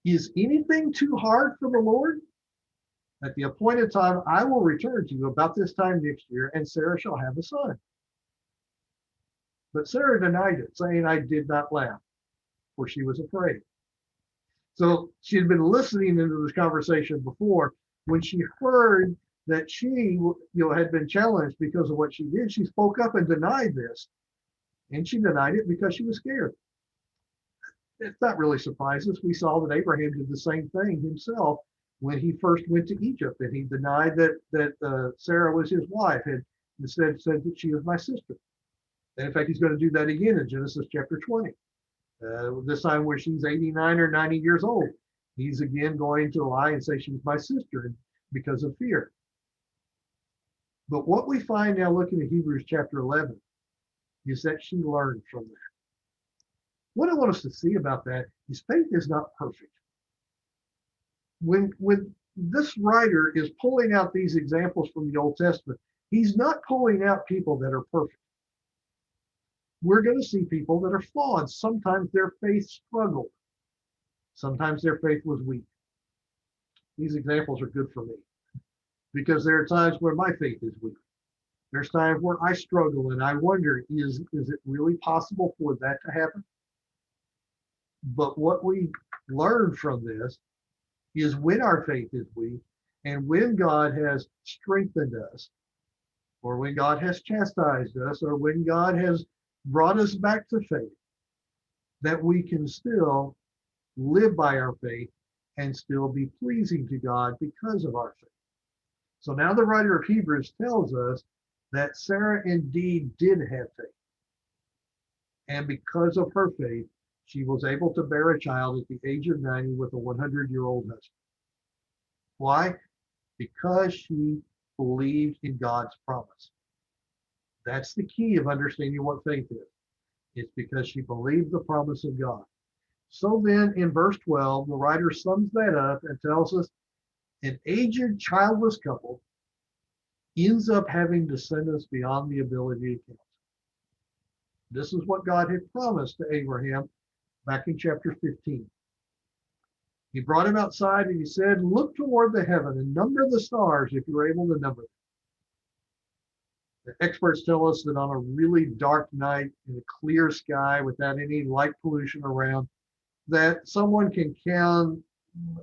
Is anything too hard for the Lord? At the appointed time, I will return to you about this time next year, and Sarah shall have a son. But Sarah denied it, saying, I did not laugh, for she was afraid. So she had been listening into this conversation before. When she heard that she had been challenged because of what she did, she spoke up and denied this. And she denied it because she was scared. It's not really surprising. We saw that Abraham did the same thing himself when he first went to Egypt, and he denied that Sarah was his wife, and instead said that she was my sister. And in fact, he's going to do that again in Genesis chapter 20. This time where she's 89 or 90 years old, he's again going to lie and say she's my sister because of fear. But what we find now looking at Hebrews chapter 11 is that she learned from that. What I want us to see about that is faith is not perfect. When this writer is pulling out these examples from the Old Testament, he's not pulling out people that are perfect. We're going to see people that are flawed. Sometimes their faith struggled. Sometimes their faith was weak. These examples are good for me because there are times where my faith is weak. There's times where I struggle and I wonder, is it really possible for that to happen? But what we learn from this is when our faith is weak and when God has strengthened us, or when God has chastised us, or when God has brought us back to faith, that we can still live by our faith and still be pleasing to God because of our faith. So now the writer of Hebrews tells us that Sarah indeed did have faith. And because of her faith, she was able to bear a child at the age of 90 with a 100-year-old husband. Why? Because she believed in God's promise. That's the key of understanding what faith is. It's because she believed the promise of God. So then in verse 12, the writer sums that up and tells us an aged childless couple ends up having descendants beyond the ability to count. This is what God had promised to Abraham back in chapter 15. He brought him outside and he said, look toward the heaven and number the stars if you're able to number them. The experts tell us that on a really dark night in a clear sky without any light pollution around, that someone can count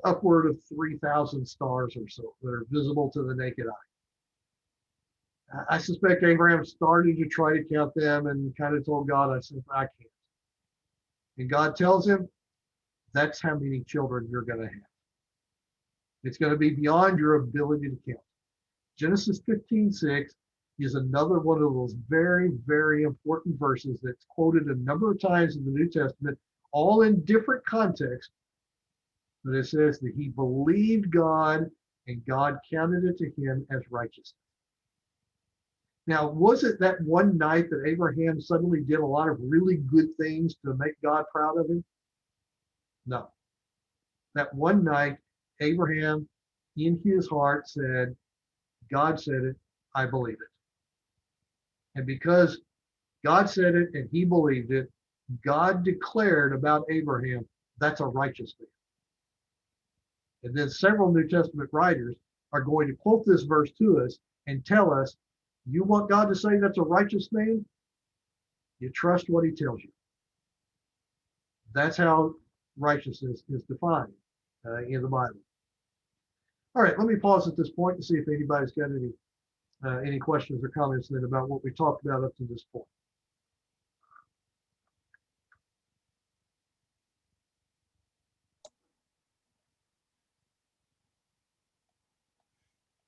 upward of 3,000 stars or so that are visible to the naked eye. I suspect Abraham started to try to count them and kind of told God, I said, I can't. And God tells him, that's how many children you're going to have. It's going to be beyond your ability to count. Genesis 15:6 is another one of those very, very important verses that's quoted a number of times in the New Testament, all in different contexts. But it says that he believed God and God counted it to him as righteousness. Now, was it that one night that Abraham suddenly did a lot of really good things to make God proud of him? No. That one night, Abraham, in his heart, said, God said it, I believe it. And because God said it and he believed it, God declared about Abraham, that's a righteous man. And then several New Testament writers are going to quote this verse to us and tell us, you want God to say that's a righteous man? You trust what he tells you. That's how righteousness is defined in the Bible. All right, let me pause at this point to see if anybody's got any questions or comments then about what we talked about up to this point.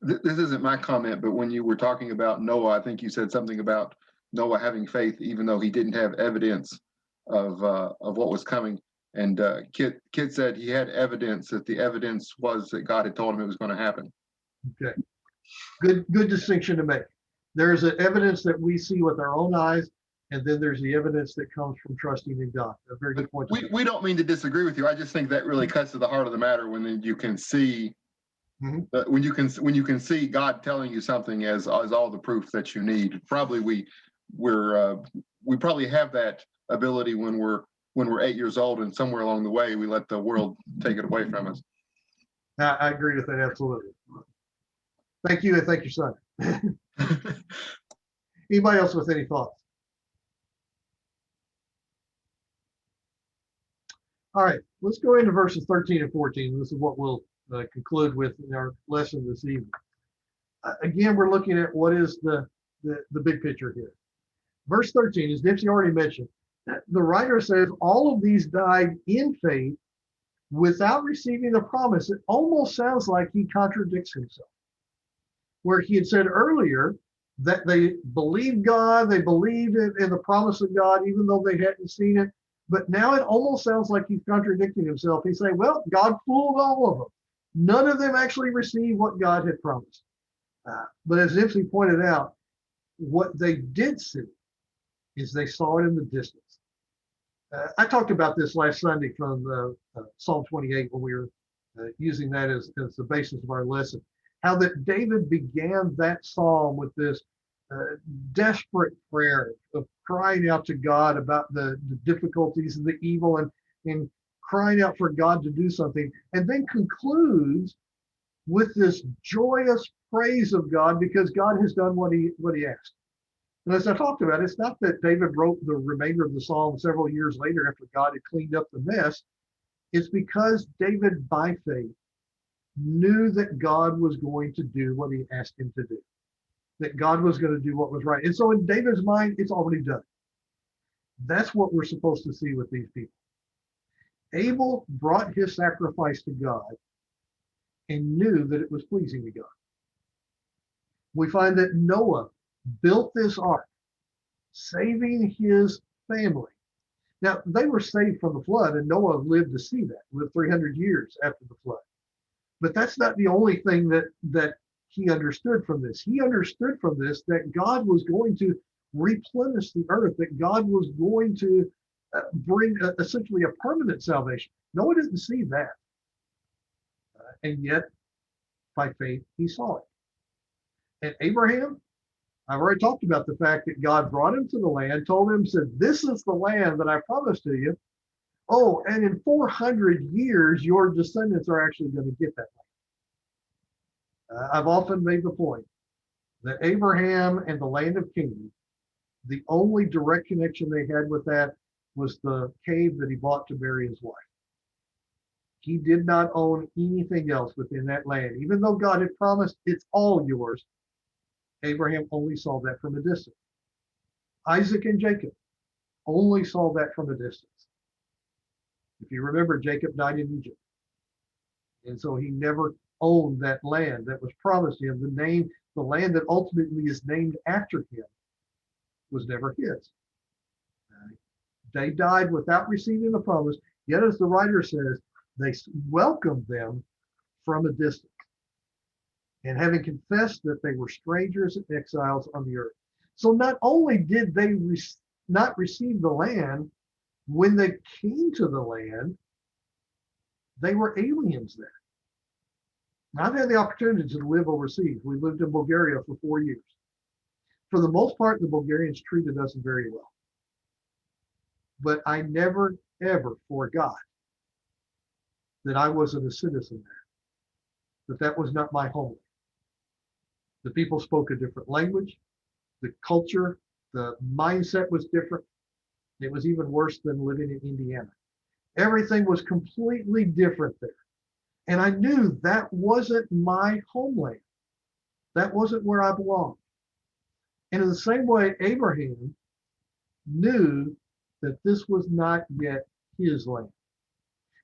This isn't my comment, but when you were talking about Noah, I think you said something about Noah having faith, even though he didn't have evidence of what was coming. And Kit said he had evidence, that the evidence was that God had told him it was going to happen. Okay, good distinction to make. There's an evidence that we see with our own eyes, and then there's the evidence that comes from trusting in God. A very good point. We don't mean to disagree with you. I just think that really cuts to the heart of the matter when you can see. Mm-hmm. When you can see God telling you something as all the proof that you need. Probably we probably have that ability when we're 8 years old, and somewhere along the way we let the world take it away from us. I agree with that absolutely. Thank you, and thank you, son. Anybody else with any thoughts? All right, let's go into verses 13 and 14. This is what we'll conclude with in our lesson this evening. Again, we're looking at what is the big picture here. Verse 13, as Dipsy already mentioned, the writer says all of these died in faith without receiving the promise. It almost sounds like he contradicts himself. Where he had said earlier that they believed God, they believed in the promise of God, even though they hadn't seen it. But now it almost sounds like he's contradicting himself. He's saying, well, God fooled all of them. None of them actually received what God had promised. But as Nipsey pointed out, what they did see is they saw it in the distance. I talked about this last Sunday from Psalm 28 when we were using that as the basis of our lesson. How that David began that psalm with this desperate prayer of crying out to God about the difficulties and the evil and crying out for God to do something, and then concludes with this joyous praise of God because God has done what he asked. And as I talked about, it's not that David wrote the remainder of the psalm several years later after God had cleaned up the mess. It's because David, by faith, knew that God was going to do what he asked him to do, that God was going to do what was right. And so in David's mind, it's already done. That's what we're supposed to see with these people. Abel brought his sacrifice to God and knew that it was pleasing to God. We find that Noah built this ark, saving his family. Now, they were saved from the flood, and Noah lived to see that, lived 300 years after the flood. But that's not the only thing that he understood from this. He understood from this that God was going to replenish the earth, that God was going to bring essentially a permanent salvation. Noah didn't see that. And yet, by faith, he saw it. And Abraham, I've already talked about the fact that God brought him to the land, told him, said, this is the land that I promised to you. Oh, and in 400 years, your descendants are actually going to get that land. I've often made the point that Abraham and the land of Canaan, the only direct connection they had with that was the cave that he bought to bury his wife. He did not own anything else within that land. Even though God had promised it's all yours, Abraham only saw that from a distance. Isaac and Jacob only saw that from a distance. If you remember, Jacob died in Egypt. And so he never owned that land that was promised to him. The land that ultimately is named after him was never his. They died without receiving the promise. Yet, as the writer says, they welcomed them from a distance. And having confessed that they were strangers and exiles on the earth. So not only did they not receive the land, when they came to the land, they were aliens there. Now, I've had the opportunity to live overseas. We lived in Bulgaria for 4 years. For the most part, the Bulgarians treated us very well. But I never, ever forgot that I wasn't a citizen there, that was not my homeland. The people spoke a different language. The culture, the mindset was different. It was even worse than living in Indiana. Everything was completely different there. And I knew that wasn't my homeland. That wasn't where I belonged. And in the same way, Abraham knew that this was not yet his land.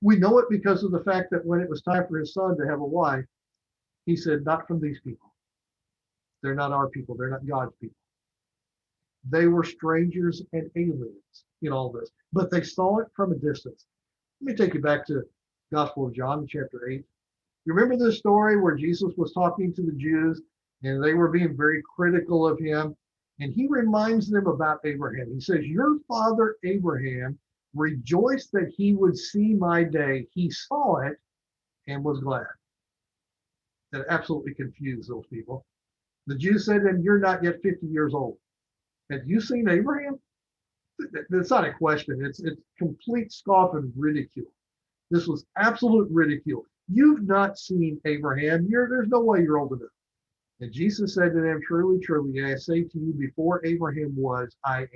We know it because of the fact that when it was time for his son to have a wife, he said, not from these people. They're not our people. They're not God's people. They were strangers and aliens in all this, but they saw it from a distance. Let me take you back to Gospel of John, chapter 8. You remember this story where Jesus was talking to the Jews and they were being very critical of him. And he reminds them about Abraham. He says, your father Abraham rejoiced that he would see my day. He saw it and was glad. That absolutely confused those people. The Jews said, and you're not yet 50 years old. Have you seen Abraham? That's not a question. It's complete scoff and ridicule. This was absolute ridicule. You've not seen Abraham. There's no way you're old enough. And Jesus said to them, truly, truly, I say to you, before Abraham was, I am.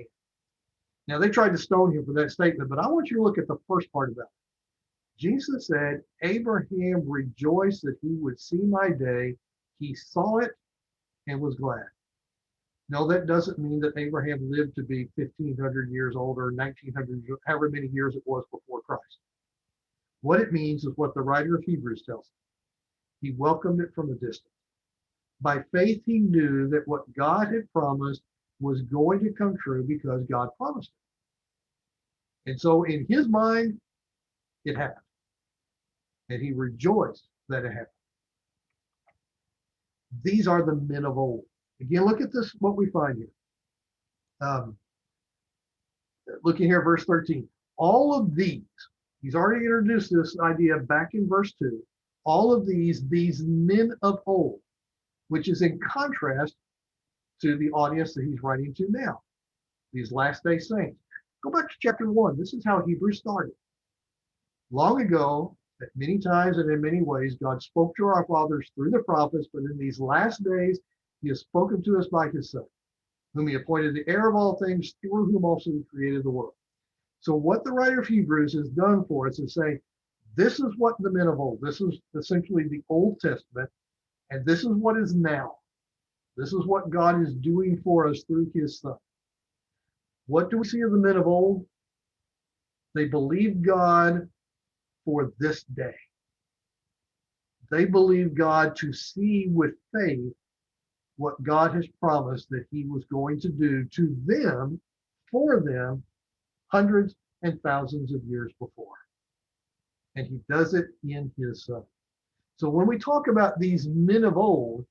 Now, they tried to stone him for that statement, but I want you to look at the first part about it. Jesus said, Abraham rejoiced that he would see my day. He saw it and was glad. No, that doesn't mean that Abraham lived to be 1,500 years old or 1,900, however many years it was before Christ. What it means is what the writer of Hebrews tells us. He welcomed it from a distance. By faith, he knew that what God had promised was going to come true because God promised it. And so in his mind, it happened. And he rejoiced that it happened. These are the men of old. Again, look at this, what we find here. Looking here, verse 13. All of these, he's already introduced this idea back in verse 2. All of these men of old, which is in contrast to the audience that he's writing to now, these last day saints. Go back to chapter 1. This is how Hebrews started. Long ago, at many times and in many ways, God spoke to our fathers through the prophets, but in these last days, he has spoken to us by his Son, whom he appointed the heir of all things, through whom also he created the world. So what the writer of Hebrews has done for us is say, this is what the men of old, this is essentially the Old Testament, and this is what is now. This is what God is doing for us through his Son. What do we see of the men of old? They believed God for this day. They believed God to see with faith what God has promised that he was going to do to them, for them, hundreds and thousands of years before. And he does it in his Son. So when we talk about these men of old,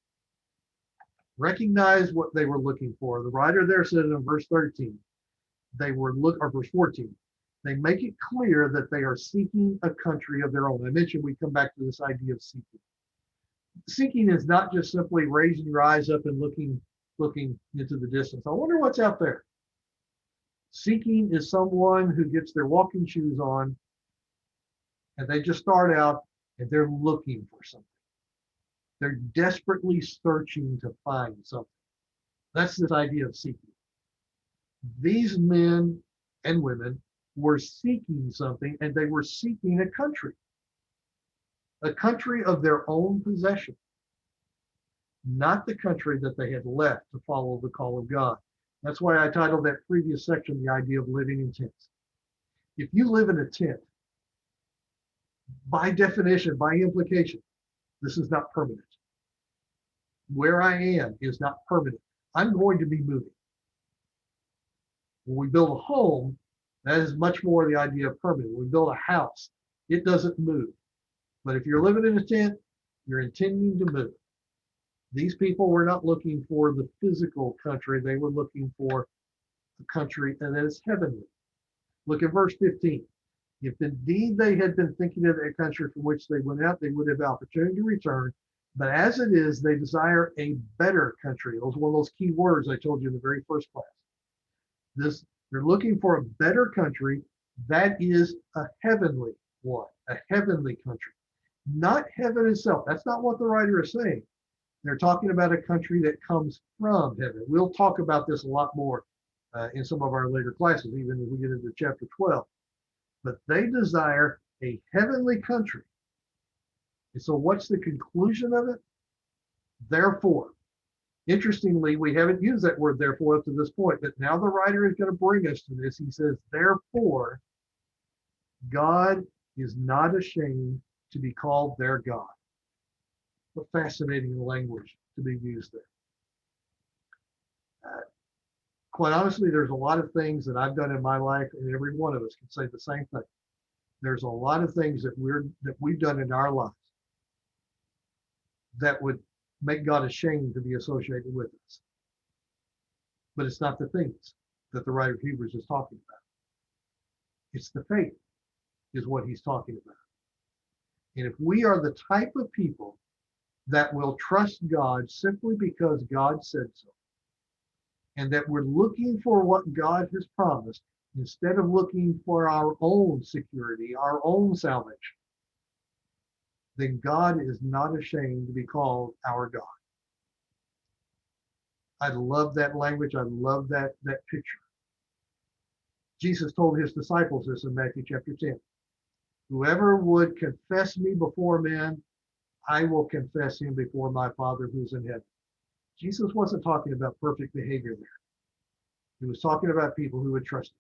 recognize what they were looking for. The writer there said in verse 13, or verse 14, they make it clear that they are seeking a country of their own. I mentioned we come back to this idea of seeking. Seeking is not just simply raising your eyes up and looking into the distance. I wonder what's out there. Seeking is someone who gets their walking shoes on and they just start out and they're looking for something. They're desperately searching to find something. That's this idea of seeking. These men and women were seeking something, and they were seeking a country of their own possession, not the country that they had left to follow the call of God. That's why I titled that previous section, The Idea of Living in Tents. If you live in a tent, by definition, by implication, this is not permanent. Where I am is not permanent. I'm going to be moving. When we build a home, that is much more the idea of permanent. When we build a house, it doesn't move. But if you're living in a tent, you're intending to move. These people were not looking for the physical country. They were looking for the country that is heavenly. Look at verse 15. If indeed they had been thinking of a country from which they went out, they would have opportunity to return. But as it is, they desire a better country. Those were one of those key words I told you in the very first class. They're looking for a better country that is a heavenly one, a heavenly country, not heaven itself. That's not what the writer is saying. They're talking about a country that comes from heaven. We'll talk about this a lot more in some of our later classes, even as we get into chapter 12. But they desire a heavenly country. And so what's the conclusion of it? Therefore. Interestingly, we haven't used that word therefore up to this point, but now the writer is going to bring us to this. He says, therefore, God is not ashamed to be called their God. What fascinating language to be used there. Quite honestly, there's a lot of things that I've done in my life, and every one of us can say the same thing. There's a lot of things that we've done in our lives that would make God ashamed to be associated with us. But it's not the things that the writer of Hebrews is talking about. It's the faith is what he's talking about. And if we are the type of people that will trust God simply because God said so, and that we're looking for what God has promised instead of looking for our own security, our own salvation, then God is not ashamed to be called our God. I love that language. I love that picture. Jesus told his disciples this in Matthew chapter 10. Whoever would confess me before men, I will confess him before my Father who's in heaven. Jesus wasn't talking about perfect behavior there. He was talking about people who would trust him.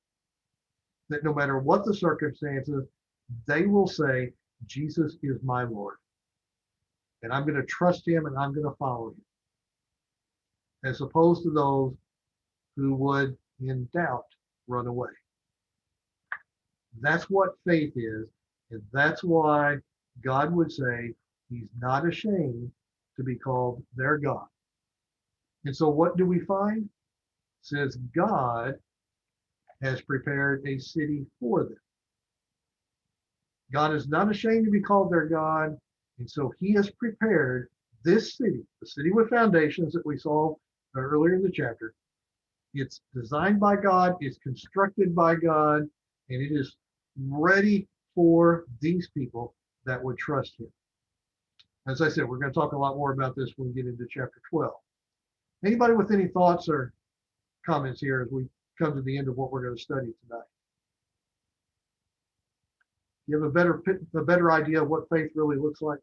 That no matter what the circumstances, they will say, Jesus is my Lord. And I'm going to trust him and I'm going to follow him. As opposed to those who would, in doubt, run away. That's what faith is. And that's why God would say he's not ashamed to be called their God. And so what do we find? It says God has prepared a city for them. God is not ashamed to be called their God. And so he has prepared this city, the city with foundations that we saw earlier in the chapter. It's designed by God, it's constructed by God, and it is ready for these people that would trust him. As I said, we're going to talk a lot more about this when we get into chapter 12. Anybody with any thoughts or comments here as we come to the end of what we're going to study tonight? You have a better idea of what faith really looks like?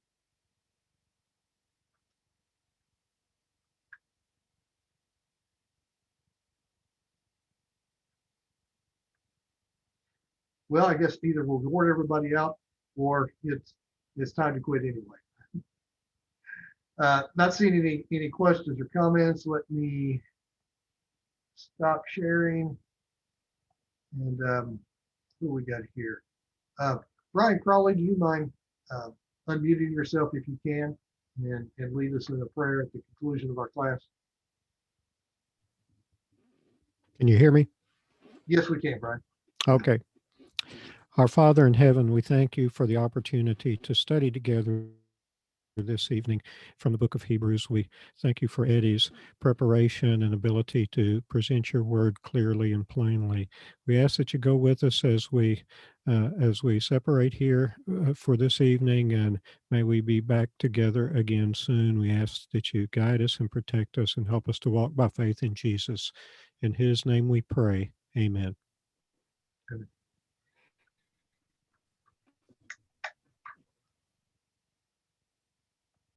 Well, I guess either we'll warn everybody out or it's time to quit anyway. Not seeing any questions or comments. Let me stop sharing. And who we got here? Brian Crawley, do you mind unmuting yourself if you can and lead us in a prayer at the conclusion of our class? Can you hear me? Yes, we can, Brian. Okay. Our Father in heaven, we thank you for the opportunity to study together this evening from the book of Hebrews. We thank you for Eddie's preparation and ability to present your word clearly and plainly. We ask that you go with us as we separate here for this evening, and may we be back together again soon. We ask that you guide us and protect us and help us to walk by faith in Jesus. In his name we pray. Amen. Amen.